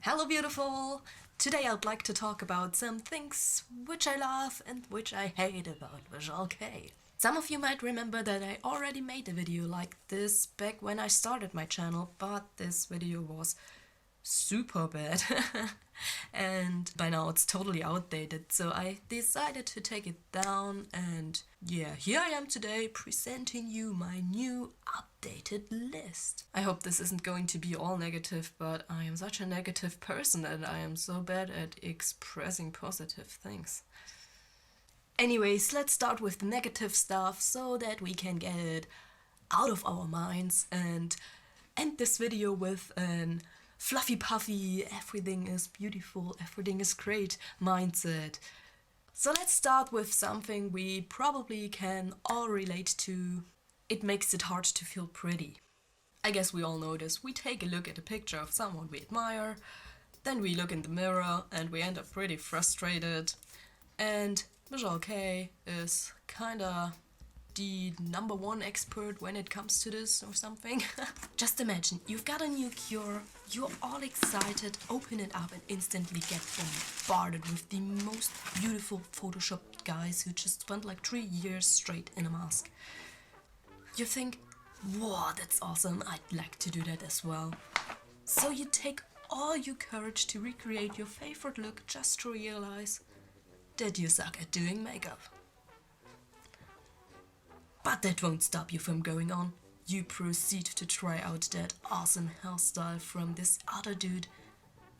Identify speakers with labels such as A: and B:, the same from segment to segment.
A: Hello beautiful! Today I'd like to talk about some things which I love and which I hate about Visual Kei. Some of you might remember that I already made a video like this back when I started my channel, but this video was super bad and by now it's totally outdated, so I decided to take it down, and yeah, here I am today presenting you my new updated list. I hope this isn't going to be all negative, but I am such a negative person and I am so bad at expressing positive things. Anyways, let's start with the negative stuff so that we can get it out of our minds and end this video with an fluffy puffy, everything is beautiful, everything is great mindset. So let's start with something we probably can all relate to. It makes it hard to feel pretty. I guess we all know this. We take a look at a picture of someone we admire, then we look in the mirror and we end up pretty frustrated. And Visual Kei is kinda the #1 expert when it comes to this or something. Just imagine, you've got a new cure, you're all excited, open it up and instantly get bombarded with the most beautiful photoshopped guys who just spent like 3 years straight in a mask. You think, wow, that's awesome, I'd like to do that as well. So you take all your courage to recreate your favorite look just to realize that you suck at doing makeup. But that won't stop you from going on. You proceed to try out that awesome hairstyle from this other dude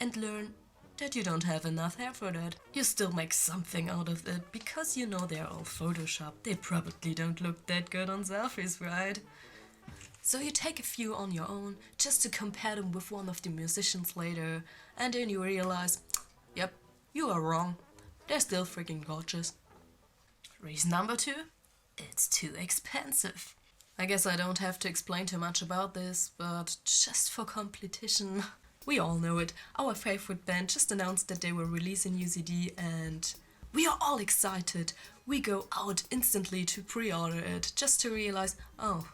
A: and learn that you don't have enough hair for that. You still make something out of it because you know they're all photoshopped. They probably don't look that good on selfies, right? So you take a few on your own just to compare them with one of the musicians later, and then you realize, yep, you are wrong. They're still freaking gorgeous. Reason number 2? It's too expensive. I guess I don't have to explain too much about this, but just for competition, we all know it. Our favorite band just announced that they will release a new CD and we are all excited. We go out instantly to pre-order it just to realize, oh,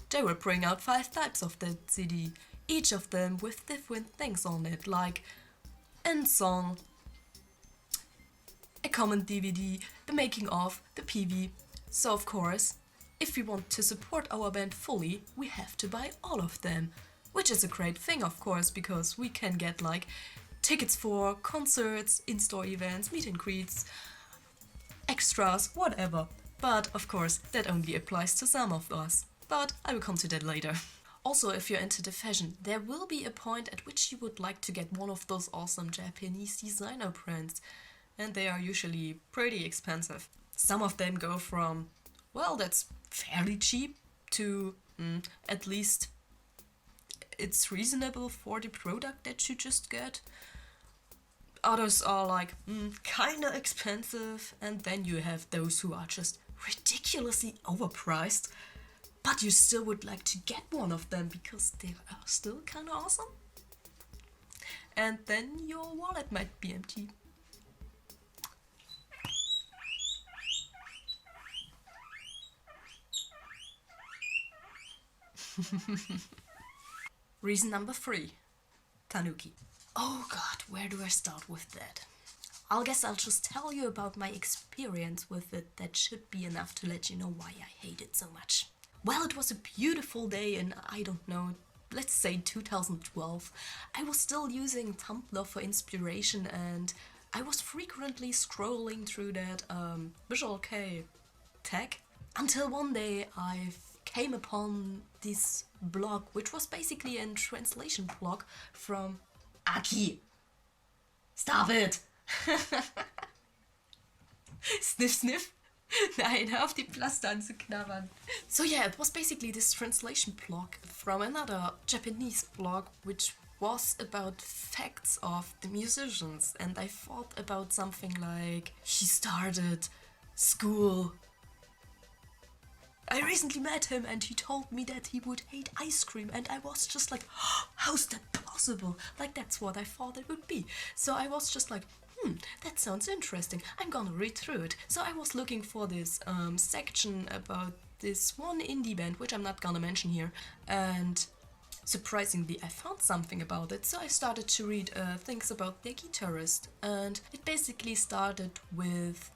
A: they will bring out 5 types of that CD, each of them with different things on it, like a song, a comment DVD, the making of, the PV. So of course, if we want to support our band fully, we have to buy all of them. Which is a great thing, of course, because we can get like tickets for concerts, in-store events, meet and greets, extras, whatever. But of course, that only applies to some of us. But I will come to that later. Also, if you're into the fashion, there will be a point at which you would like to get one of those awesome Japanese designer brands. And they are usually pretty expensive. Some of them go from, well, that's fairly cheap to at least it's reasonable for the product that you just get. Others are like kinda expensive, and then you have those who are just ridiculously overpriced, but you still would like to get one of them because they are still kinda awesome. And then your wallet might be empty. Reason number 3. Tanuki. Oh god, where do I start with that? I guess I'll just tell you about my experience with it. That should be enough to let you know why I hate it so much. Well, it was a beautiful day in, I don't know, let's say 2012. I was still using Tumblr for inspiration and I was frequently scrolling through that Visual Kei tag until one day I came upon this blog, which was basically a translation blog from Aki. Stop it! Sniff, sniff. Nein, hör auf die Plaste anzuknabbern. So yeah, it was basically this translation blog from another Japanese blog, which was about facts of the musicians, and I thought about something like, he started school. I recently met him and he told me that he would hate ice cream, and I was just like, oh, how's that possible? Like, that's what I thought it would be. So I was just like, that sounds interesting, I'm gonna read through it. So I was looking for this section about this one indie band, which I'm not gonna mention here, and Surprisingly, I found something about it, so I started to read things about the guitarist, and it basically started with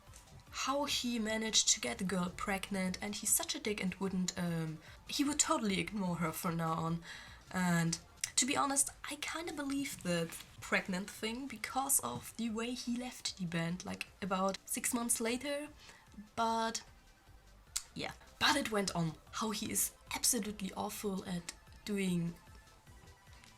A: how he managed to get a girl pregnant, and he's such a dick and wouldn't, he would totally ignore her from now on. And to be honest, I kinda believe the pregnant thing because of the way he left the band, like about 6 months later. But yeah, but it went on how he is absolutely awful at doing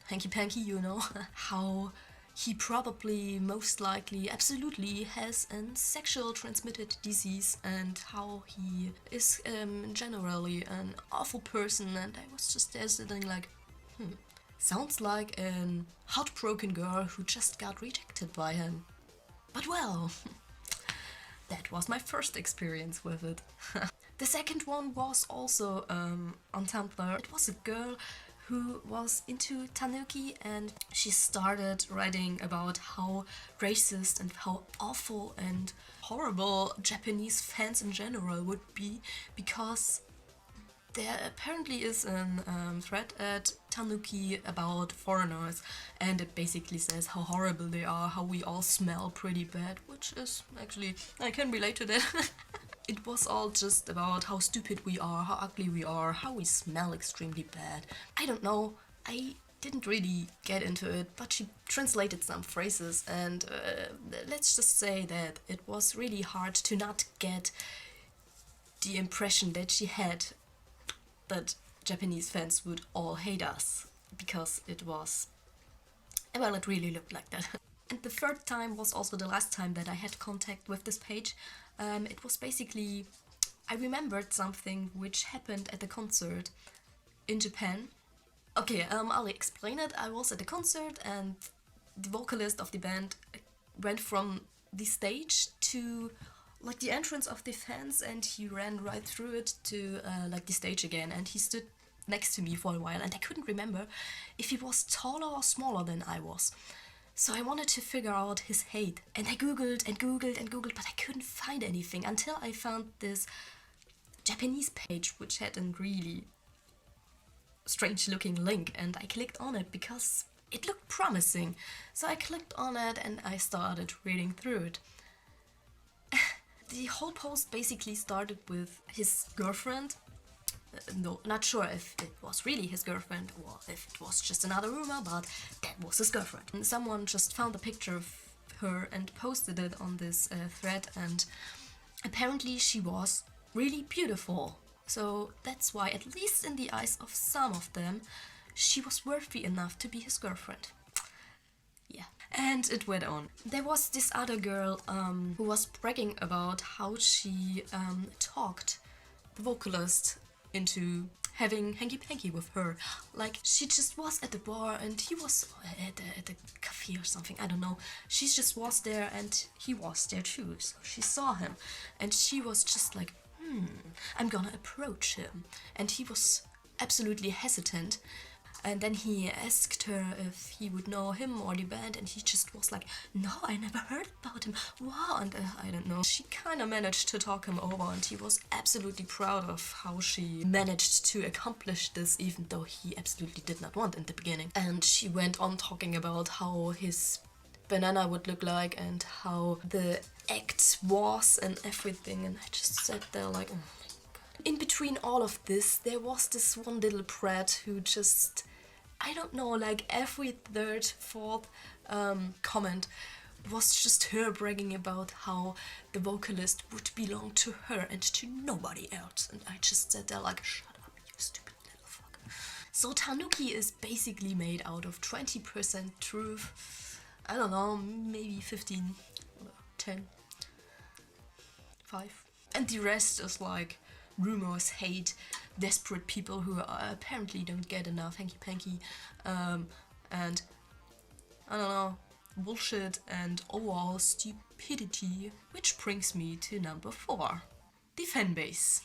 A: hanky panky, you know, how he probably most likely absolutely has a sexual transmitted disease, and how he is generally an awful person. And I was just there sitting like, sounds like an heartbroken girl who just got rejected by him. But well, that was my first experience with it. The second one was also on Tumblr. It was a girl who was into Tanuki, and she started writing about how racist and how awful and horrible Japanese fans in general would be, because there apparently is a thread at Tanuki about foreigners, and it basically says how horrible they are, how we all smell pretty bad, which is actually, I can relate to that. It was all just about how stupid we are, how ugly we are, how we smell extremely bad. I don't know, I didn't really get into it, but she translated some phrases, and let's just say that it was really hard to not get the impression that she had that Japanese fans would all hate us, because it was, well, it really looked like that. And the third time was also the last time that I had contact with this page. It was basically, I remembered something which happened at a concert in Japan. Okay, I'll explain it. I was at a concert, and the vocalist of the band went from the stage to like the entrance of the fans, and he ran right through it to like the stage again, and he stood next to me for a while, and I couldn't remember if he was taller or smaller than I was. So I wanted to figure out his height, and I googled and googled and googled, but I couldn't find anything until I found this Japanese page which had a really strange looking link, and I clicked on it because it looked promising. So I clicked on it and I started reading through it. The whole post basically started with his girlfriend. No, not sure if it was really his girlfriend or if it was just another rumor, but that was his girlfriend. And someone just found a picture of her and posted it on this thread, and apparently she was really beautiful. So that's why, at least in the eyes of some of them, she was worthy enough to be his girlfriend. Yeah. And it went on. There was this other girl who was bragging about how she talked the vocalist into having hanky-panky with her. Like, she just was at the bar and he was at a cafe or something, I don't know. She just was there and he was there too. So she saw him and she was just like, I'm gonna approach him. And he was absolutely hesitant. And then he asked her if he would know him or the band, and he just was like, no, I never heard about him. Wow, and I don't know. She kind of managed to talk him over, and he was absolutely proud of how she managed to accomplish this, even though he absolutely did not want in the beginning. And she went on talking about how his banana would look like and how the act was and everything, and I just sat there like, oh my god. In between all of this, there was this one little brat who just, I don't know, like every third, fourth comment was just her bragging about how the vocalist would belong to her and to nobody else. And I just sat there like, shut up, you stupid little fuck. So Tanuki is basically made out of 20% truth, I don't know, maybe 15, 10, 5. And the rest is like rumors, hate, desperate people who apparently don't get enough hanky-panky, and I don't know, bullshit and overall stupidity, which brings me to number 4, the fanbase.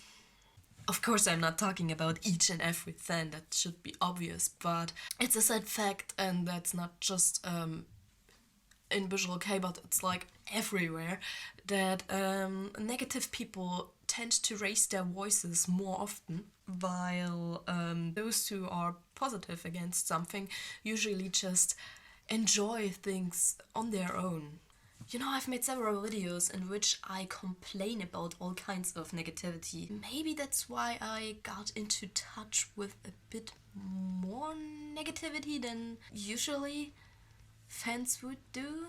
A: Of course, I'm not talking about each and every fan, that should be obvious, but it's a sad fact, and that's not just in Visual Kei, but it's like everywhere, that negative people tend to raise their voices more often, while those who are positive against something usually just enjoy things on their own. You know, I've made several videos in which I complain about all kinds of negativity. Maybe that's why I got into touch with a bit more negativity than usually fans would do.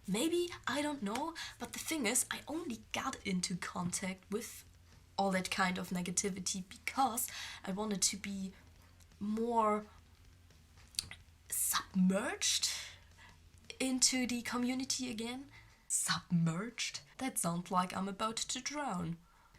A: Maybe, I don't know, but the thing is, I only got into contact with all that kind of negativity because I wanted to be more submerged into the community again. Submerged? That sounds like I'm about to drown.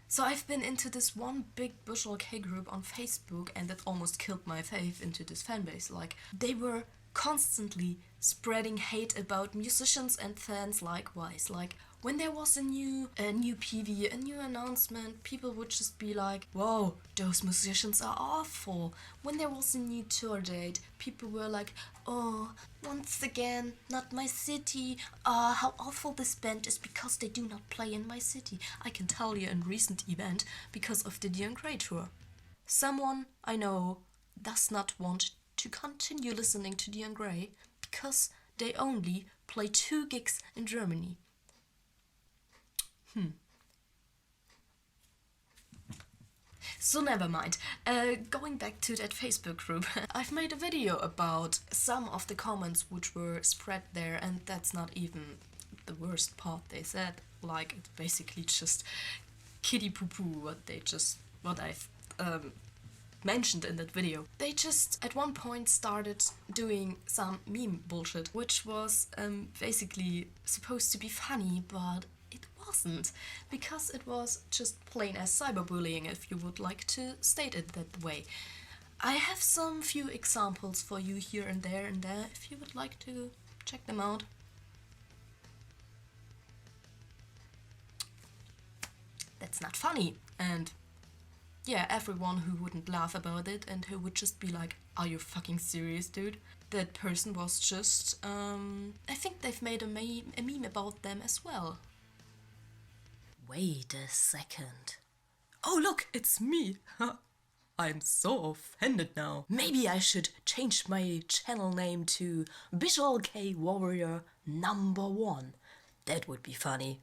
A: So I've been into this one big Visual Kei group on Facebook, and that almost killed my faith into this fanbase. Like, they were constantly spreading hate about musicians and fans likewise. Like, when there was a new PV, a new announcement, people would just be like, whoa, those musicians are awful. When there was a new tour date, people were like, oh, once again, not my city. How awful this band is because they do not play in my city. I can tell you in recent event because of the Dion Grey tour. Someone I know does not want to continue listening to Dion Grey because they only play 2 gigs in Germany. So never mind. Going back to that Facebook group, I've made a video about some of the comments which were spread there, and that's not even the worst part they said. Like, it's basically just kitty poo-poo what I've mentioned in that video. They just at one point started doing some meme bullshit, which was basically supposed to be funny, but it wasn't, because it was just plain as cyberbullying, if you would like to state it that way. I have some few examples for you here and there if you would like to check them out. That's not funny, and yeah, everyone who wouldn't laugh about it and who would just be like, are you fucking serious, dude? That person was just, I think they've made a meme about them as well. Wait a second. Oh look, it's me! I'm so offended now. Maybe I should change my channel name to Visual Kei Warrior #1. That would be funny.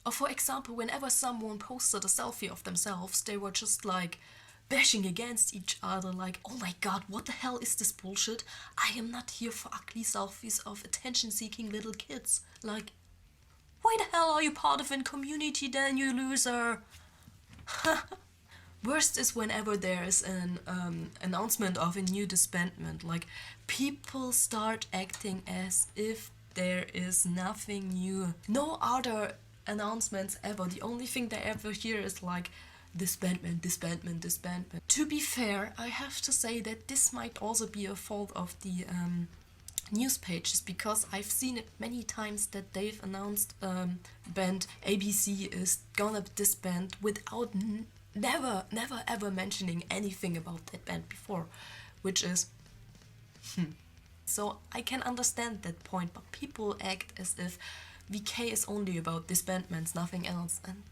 A: Or for example, whenever someone posted a selfie of themselves, they were just like bashing against each other, like, oh my god, what the hell is this bullshit? I am not here for ugly selfies of attention-seeking little kids. Like, why the hell are you part of a community then, you loser? Worst is whenever there is an announcement of a new disbandment. Like, people start acting as if there is nothing new. No other announcements ever. The only thing they ever hear is like, disbandment, disbandment, disbandment. To be fair, I have to say that this might also be a fault of the news pages, because I've seen it many times that they've announced band ABC is gonna disband without never ever mentioning anything about that band before, which is So I can understand that point, but people act as if VK is only about disbandments, nothing else, and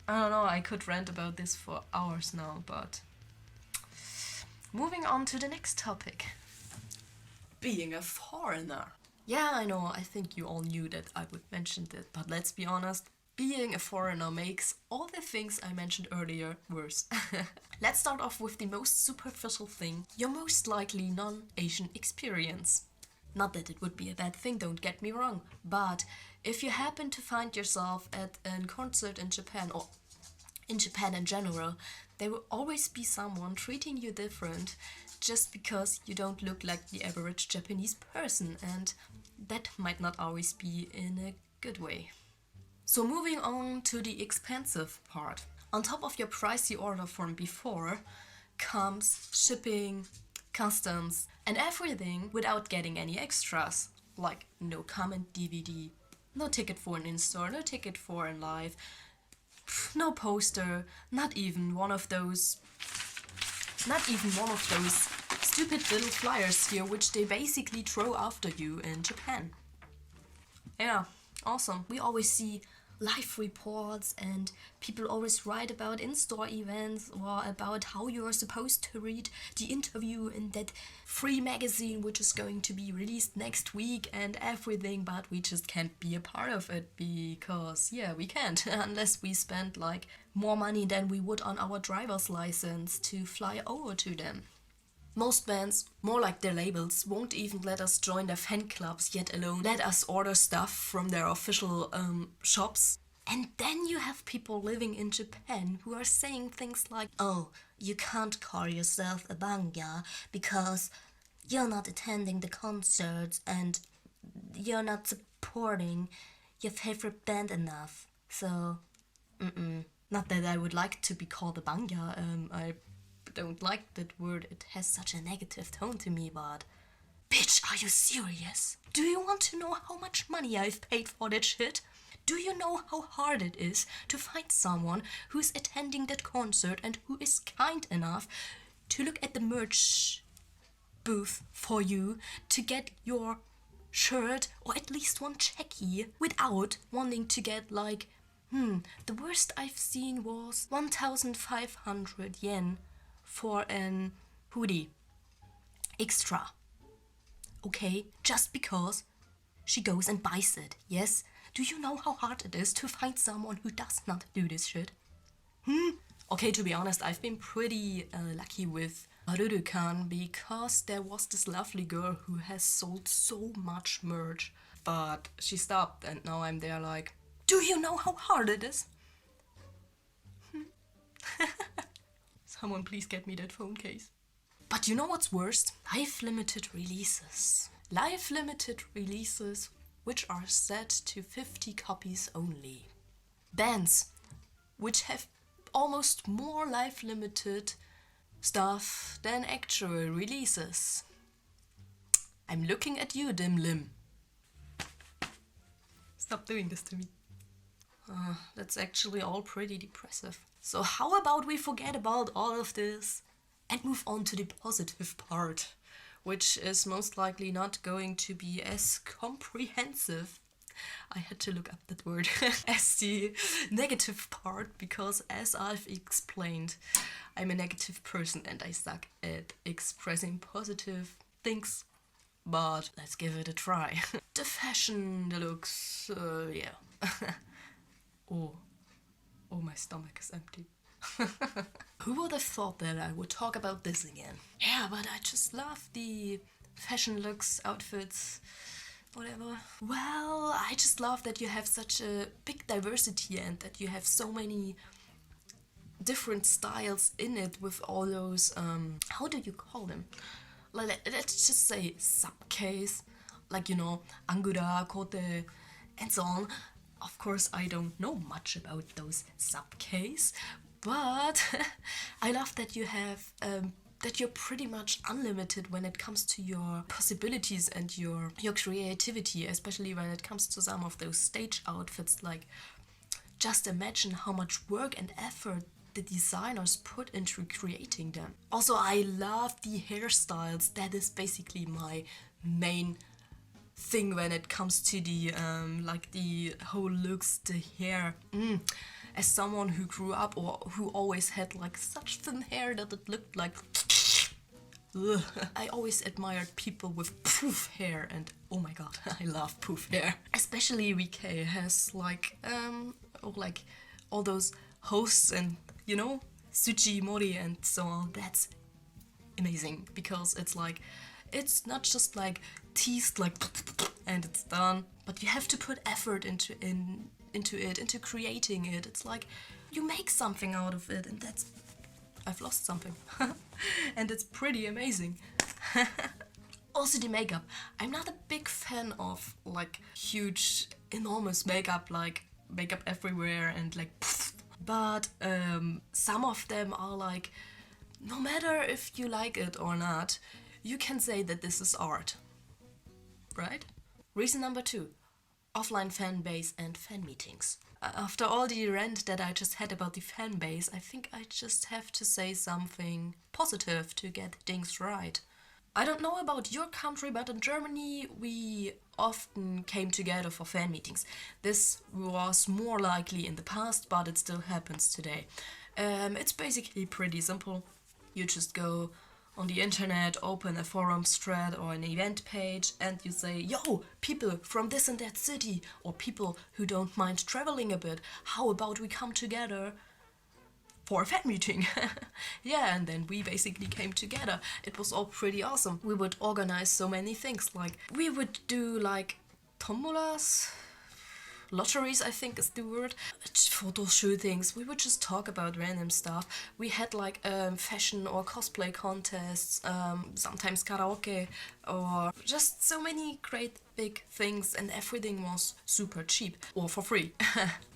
A: I don't know, I could rant about this for hours now, but moving on to the next topic. Being a foreigner. Yeah, I know, I think you all knew that I would mention that, but let's be honest, being a foreigner makes all the things I mentioned earlier worse. Let's start off with the most superficial thing, your most likely non-Asian experience. Not that it would be a bad thing, don't get me wrong, but if you happen to find yourself at a concert in Japan, or in Japan in general, there will always be someone treating you different just because you don't look like the average Japanese person, and that might not always be in a good way. So moving on to the expensive part. On top of your pricey order from before comes shipping, customs, and everything without getting any extras, like no comment DVD, no ticket for an in-store, no ticket for a live, no poster, not even one of those stupid little flyers here which they basically throw after you in Japan. Yeah, awesome. We always see live reports, and people always write about in-store events or about how you're supposed to read the interview in that free magazine which is going to be released next week and everything, but we just can't be a part of it because, yeah, we can't unless we spend like more money than we would on our driver's license to fly over to them. Most bands, more like their labels, won't even let us join their fan clubs, yet alone let us order stuff from their official shops. And then you have people living in Japan who are saying things like, oh, you can't call yourself a banga because you're not attending the concerts and you're not supporting your favorite band enough. So, not that I would like to be called a banga, I don't like that word, it has such a negative tone to me, but bitch, are you serious? Do you want to know how much money I've paid for that shit? Do you know how hard it is to find someone who's attending that concert and who is kind enough to look at the merch booth for you to get your shirt or at least one checky without wanting to get like, the worst I've seen was 1,500 yen for an hoodie extra. Okay, just because she goes and buys it, yes? Do you know how hard it is to find someone who does not do this shit? Okay, to be honest, I've been pretty lucky with Harurukan because there was this lovely girl who has sold so much merch, but she stopped and now I'm there like, do you know how hard it is? Someone please get me that phone case. But you know what's worst? Live limited releases. Live limited releases which are set to 50 copies only. Bands which have almost more live limited stuff than actual releases. I'm looking at you, Dim Lim. Stop doing this to me. That's actually all pretty depressive. So how about we forget about all of this and move on to the positive part, which is most likely not going to be as comprehensive. I had to look up that word as the negative part because, as I've explained, I'm a negative person and I suck at expressing positive things. But let's give it a try. The fashion, the looks, yeah. Oh, my stomach is empty. Who would have thought that I would talk about this again? Yeah, but I just love the fashion looks, outfits, whatever. Well, I just love that you have such a big diversity and that you have so many different styles in it with all those, how do you call them? Let's just say sub-case, like, you know, Angura, Kote, and so on. Of course, I don't know much about those sub-case, but I love that you have, that you're pretty much unlimited when it comes to your possibilities and your creativity, especially when it comes to some of those stage outfits. Like, just imagine how much work and effort the designers put into creating them. Also, I love the hairstyles. That is basically my main thing when it comes to the like the whole looks, the hair. As someone who grew up or who always had like such thin hair that it looked like I always admired people with poof hair, and oh my god, I love poof hair. Especially VK has like all those hosts and, you know, Tsuchi, Mori and so on. That's amazing because it's like, it's not just like teased like and it's done, but you have to put effort into creating it. It's like you make something out of it, and that's, I've lost something. And it's pretty amazing. Also the makeup. I'm not a big fan of like huge, enormous makeup, like makeup everywhere and like but some of them are like, no matter if you like it or not, you can say that this is art, right? Reason number 2, offline fan base and fan meetings. After all the rant that I just had about the fan base, I think I just have to say something positive to get things right. I don't know about your country, but in Germany we often came together for fan meetings. This was more likely in the past, but it still happens today. It's basically pretty simple. You just go on the internet, open a forum thread or an event page, and you say, yo, people from this and that city, or people who don't mind traveling a bit, how about we come together for a fan meeting? Yeah, and then we basically came together. It was all pretty awesome. We would organize so many things, like we would do like tombolas, lotteries, I think is the word, photo shootings. We would just talk about random stuff. We had like fashion or cosplay contests, sometimes karaoke, or just so many great big things, and everything was super cheap or for free.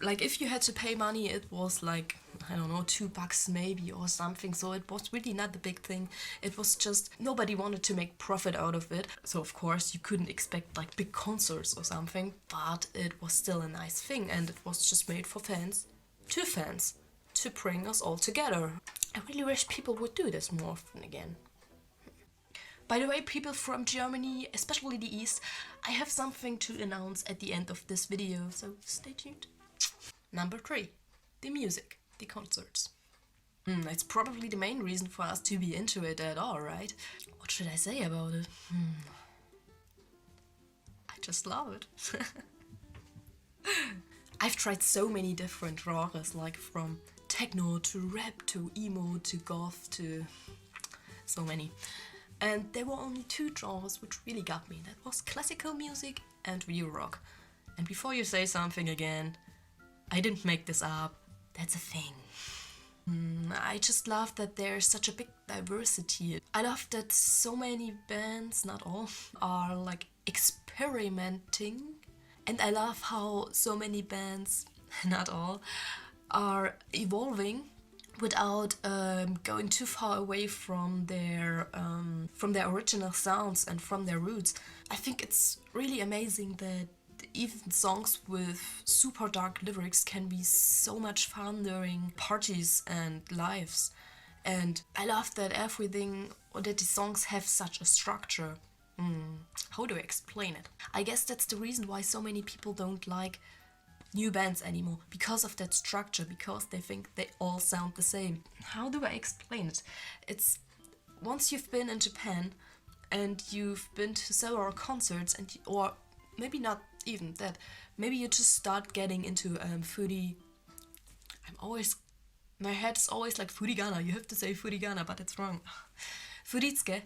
A: Like if you had to pay money, it was like, I don't know, $2 maybe or something, so it was really not a big thing. It was just nobody wanted to make profit out of it, so of course you couldn't expect like big concerts or something, but it was still a nice thing, and it was just made for fans to bring us all together. I really wish people would do this more often again. By the way, people from Germany, especially the East, I have something to announce at the end of this video, so stay tuned. Number 3, the music, the concerts. It's probably the main reason for us to be into it at all, right? What should I say about it? I just love it. I've tried so many different genres, like from techno to rap to emo to goth to so many. And there were only 2 genres which really got me. That was classical music and real rock. And before you say something again, I didn't make this up. That's a thing. I just love that there's such a big diversity. I love that so many bands, not all, are like experimenting. And I love how so many bands, not all, are evolving without going too far away from their original sounds and from their roots. I think it's really amazing that even songs with super dark lyrics can be so much fun during parties and lives. And I love that everything, or that the songs have such a structure. How do I explain it? I guess that's the reason why so many people don't like new bands anymore, because of that structure, because they think they all sound the same. How do I explain it? It's once you've been in Japan and you've been to several concerts, and or maybe not even that, maybe you just start getting into foodie. My head's always like furigana. You have to say furigana, but it's wrong. Furitsuke.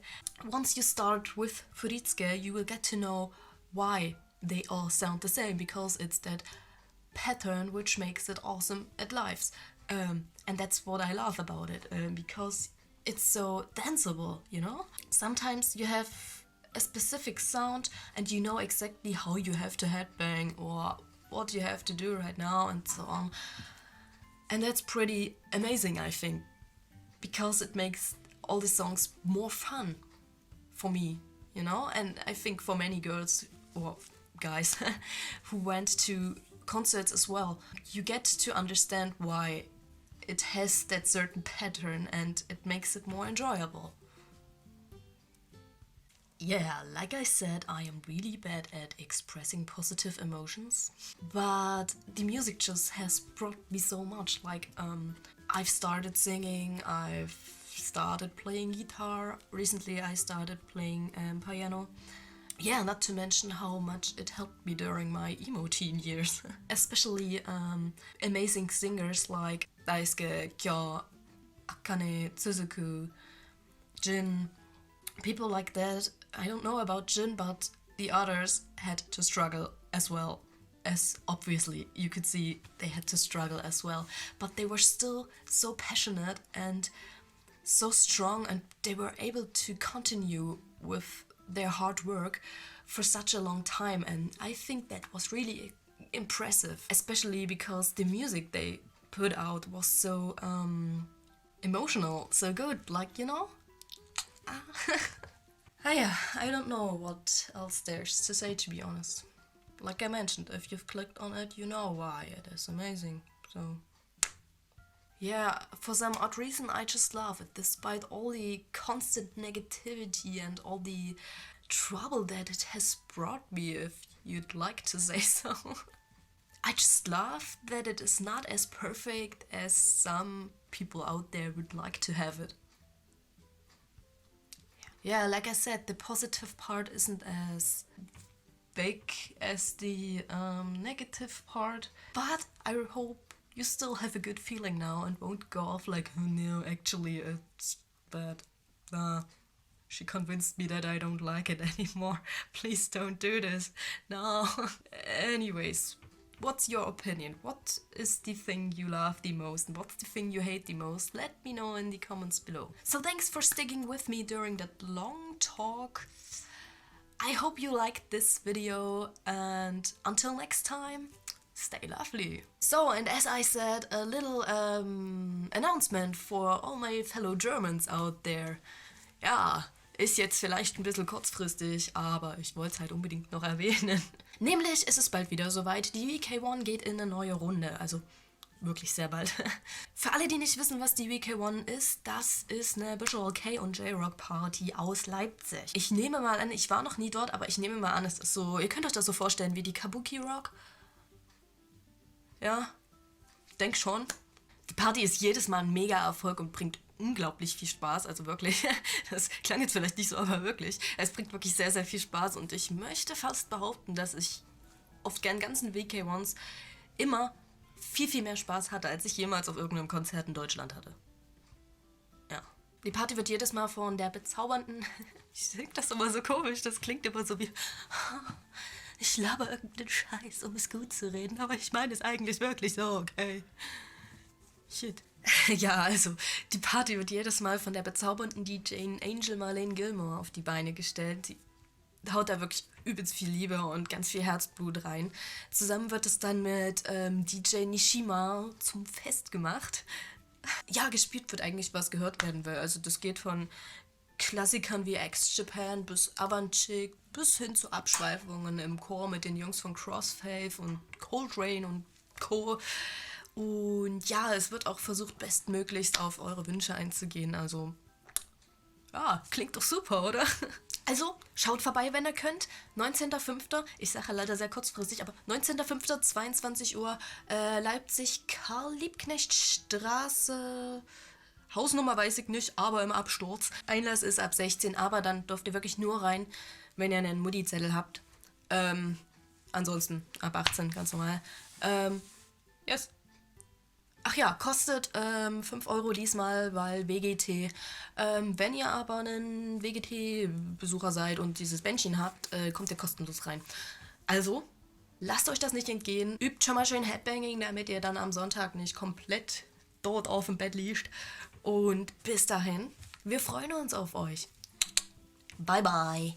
A: Once you start with Furitsuke, you will get to know why they all sound the same, because it's that pattern which makes it awesome at lives. And that's what I love about it, because it's so danceable, you know? Sometimes you have a specific sound and you know exactly how you have to headbang or what you have to do right now and so on. And that's pretty amazing, I think, because it makes all the songs more fun for me, you know? And I think for many girls or guys who went to concerts as well, you get to understand why it has that certain pattern, and it makes it more enjoyable. Yeah, like I said, I am really bad at expressing positive emotions, but the music just has brought me so much. Like, I've started singing, I've started playing guitar, recently I started playing piano. Yeah, not to mention how much it helped me during my emo teen years. Especially amazing singers like Daisuke, Kyo, Akane, Tsuzuku, Jin, people like that. I don't know about Jin, but the others had to struggle as well. As obviously you could see, they had to struggle as well. But they were still so passionate and so strong, and they were able to continue with their hard work for such a long time. And I think that was really impressive, especially because the music they put out was so emotional, so good, like, you know? Yeah, I don't know what else there's to say, to be honest. Like I mentioned, if you've clicked on it, you know why it is amazing. So, Yeah, for some odd reason I just love it, despite all the constant negativity and all the trouble that it has brought me, if you'd like to say so. I just love that it is not as perfect as some people out there would like to have it. Yeah, like I said, the positive part isn't as big as the negative part, but I hope you still have a good feeling now and won't go off like, oh no, actually it's bad. She convinced me that I don't like it anymore. Please don't do this. No. Anyways, what's your opinion? What is the thing you love the most and what's the thing you hate the most? Let me know in the comments below. So thanks for sticking with me during that long talk. I hope you liked this video and until next time, stay lovely. So, and as I said, a little announcement for all my fellow Germans out there. Ja, ist jetzt vielleicht ein bisschen kurzfristig, aber ich wollte es halt unbedingt noch erwähnen. Nämlich ist es bald wieder soweit, die VK1 geht in eine neue Runde, also wirklich sehr bald. Für alle, die nicht wissen, was die VK1 ist, das ist eine Visual Kei und J-Rock Party aus Leipzig. Ich nehme mal an, ich war noch nie dort, aber ich nehme mal an, es ist so, ihr könnt euch das so vorstellen wie die Kabuki Rock. Ja, ich denke schon. Die Party ist jedes Mal ein Mega-Erfolg und bringt unglaublich viel Spaß, also wirklich, das klang jetzt vielleicht nicht so, aber wirklich, es bringt wirklich sehr, sehr viel Spaß und ich möchte fast behaupten, dass ich auf den ganzen VK1s immer viel, viel mehr Spaß hatte, als ich jemals auf irgendeinem Konzert in Deutschland hatte. Ja. Die Party wird jedes Mal von der bezaubernden, ich sing das immer so komisch, das klingt immer so wie, ich laber irgendeinen Scheiß, um es gut zu reden, aber ich meine es eigentlich wirklich so, okay. Shit. Ja, also, die Party wird jedes Mal von der bezaubernden DJ Angel Marlene Gilmore auf die Beine gestellt. Sie haut da wirklich übelst viel Liebe und ganz viel Herzblut rein. Zusammen wird es dann mit DJ Nishima zum Fest gemacht. Ja, gespielt wird eigentlich, was gehört werden will. Also das geht von Klassikern wie X-Japan bis Avant-Chick bis hin zu Abschweifungen im Chor mit den Jungs von Crossfaith und Coltrane und Co. Und ja, es wird auch versucht, bestmöglichst auf eure Wünsche einzugehen. Also, ja, klingt doch super, oder? Also, schaut vorbei, wenn ihr könnt. 19.05. Ich sage leider sehr kurzfristig, aber 19.05. 22 Uhr, Leipzig, Karl-Liebknecht-Straße. Hausnummer weiß ich nicht, aber im Absturz. Einlass ist ab 16, aber dann dürft ihr wirklich nur rein, wenn ihr einen Mutti-Zettel habt. Ansonsten ab 18, ganz normal. Yes. Ach ja, kostet 5 Euro diesmal, weil WGT. Wenn ihr aber einen WGT-Besucher seid und dieses Bändchen habt, kommt ihr kostenlos rein. Also, lasst euch das nicht entgehen. Übt schon mal schön Headbanging, damit ihr dann am Sonntag nicht komplett dort auf dem Bett liegt. Und bis dahin, wir freuen uns auf euch. Bye, bye.